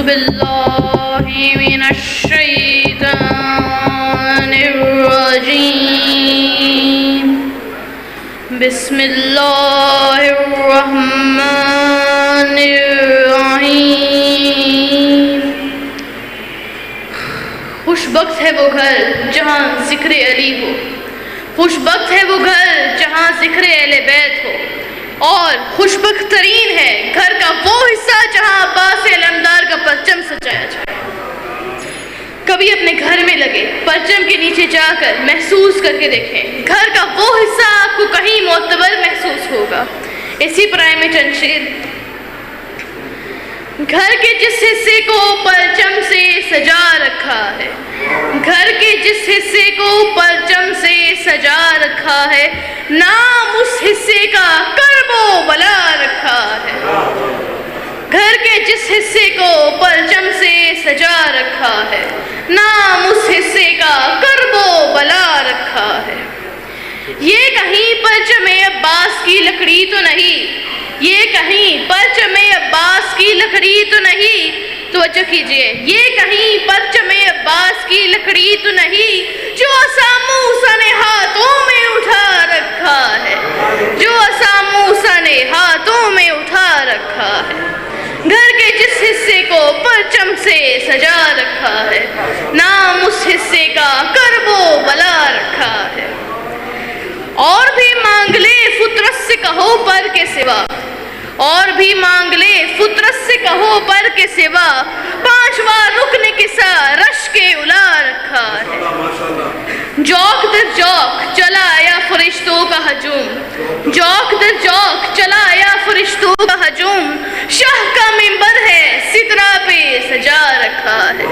باللہ من الشیطان الرجیم بسم اللہ الرحمن الرحیم خوش بخت ہے وہ گھر جہاں ذکر علی ہو، خوش بخت ہے وہ گھر جہاں ذکر اہل بیت ہو، اور خوش بخت ترین ہے گھر کا وہ حصہ جہاں عباس علمدار کا پرچم سجایا جائے۔ کبھی اپنے گھر میں لگے پرچم کے نیچے جا کر محسوس کر کے دیکھیں، گھر کا وہ حصہ آپ کو کہیں معتبر محسوس ہوگا۔ اسی پرائے میں چند شعر: گھر کے جس حصے کو پرچم سے سجا رکھا ہے، گھر کے جس حصے کو پرچم سے سجا رکھا ہے، نام اس حصے کا کرب و بلا رکھا ہے۔ گھر کے جس حصے کو پرچم سے سجا رکھا ہے، نام اس حصے کا کرب و بلا رکھا ہے۔ یہ کہیں پرچم عباس کی لکڑی تو نہیں، یہ کہیں پرچم عباس کی لکڑی تو نہیں، توجہ کیجئے، یہ کہیں پرچم عباس کی لکڑی تو نہیں جو عصا موسیٰ نے ہاتھوں میں اٹھا رکھا ہے، جو عصا موسیٰ نے ہاتھوں میں اٹھا رکھا ہے۔ گھر کے جس حصے کو پرچم سے سجا رکھا ہے، نام اس حصے کا کرب و بلا رکھا ہے۔ اور بھی مانگ لے فطرت سے کہو پر کے سوا، اور بھی مانگ لے فطرت سے کہو پر کے سوا، پانچواں رکن کسا رش کے الا رکھا ہے۔ جوک در جوک چلا آیا فرشتوں کا ہجوم، جوک در جوک چلا آیا فرشتوں کا ہجوم، شاہ کا منبر ہے سدرا پہ سجا رکھا ہے،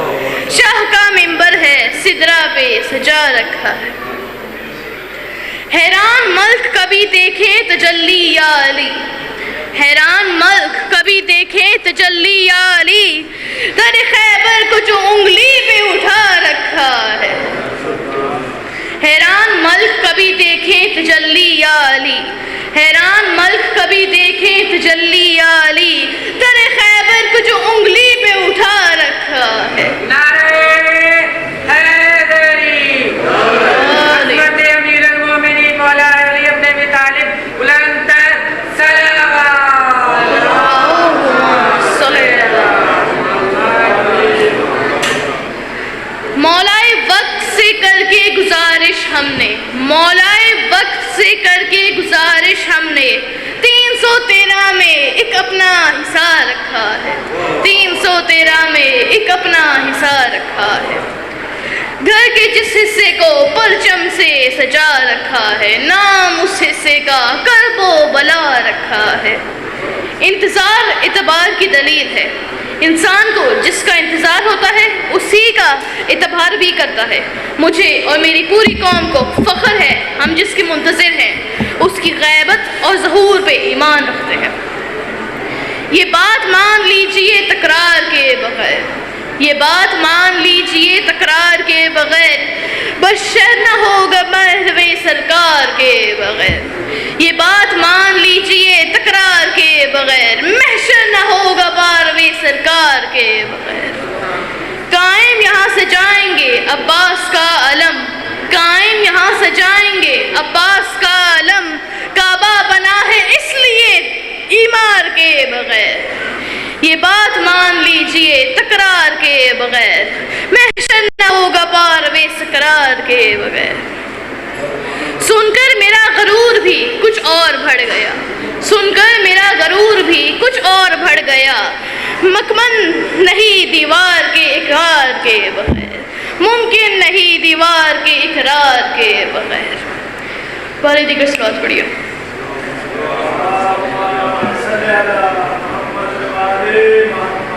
شاہ کا منبر ہے سدرا پہ سجا رکھا ہے۔ حیران ملک کبھی دیکھے تجلی یا علی، حیران ملک کبھی دیکھے تجلی یا علی، در خیبر کو جو انگلی پہ اٹھا رکھا ہے۔ حیران ملک کبھی دیکھے تجلی یا علی، حیران ملک کبھی دیکھے تجلی یا علی، در خیبر کو جو انگلی پہ اٹھا رکھا ہے۔ مولائے وقت سے کر کے گزارش ہم نے، مولائے وقت سے کر کے گزارش ہم نے، 313 میں ایک اپنا حصہ رکھا ہے، 313 میں ایک اپنا حصہ رکھا ہے۔ گھر کے جس حصے کو پرچم سے سجا رکھا ہے، نام اس حصے کا کرب و بلا رکھا ہے۔ انتظار اعتبار کی دلیل ہے، انسان کو جس کا انتظار ہوتا ہے اسی کا اعتبار بھی کرتا ہے۔ مجھے اور میری پوری قوم کو فخر ہے، ہم جس کے منتظر ہیں اس کی غیبت اور ظہور پہ ایمان رکھتے ہیں۔ یہ بات مان لیجئے تکرار کے بغیر، یہ بات مان لیجئے تکرار کے بغیر، بشر نہ ہوگا محو سرکار کے بغیر۔ یہ بات مان لیجئے تکرار کے بغیر، محشر نہ ہوگا باروے سرکار کے بغیر۔ قائم یہاں سے جائیں گے عباس کا علم، قائم یہاں سے جائیں گے عباس کا علم، کعبہ بنا ہے اس لیے عمار کے بغیر۔ یہ بات مان لیجئے تکرار کے بغیر، محشر نہ ہوگا باروے سرکار کے بغیر۔ سن کر میرا غرور بھی کچھ اور بڑھ گیا، سن کر میرا غرور بھی کچھ اور بڑھ گیا، مکمن نہیں دیوار کے اقرار کے بغیر، ممکن نہیں دیوار کے اقرار کے بغیر۔ بارے دیگر صلوات پڑھیے۔ محمد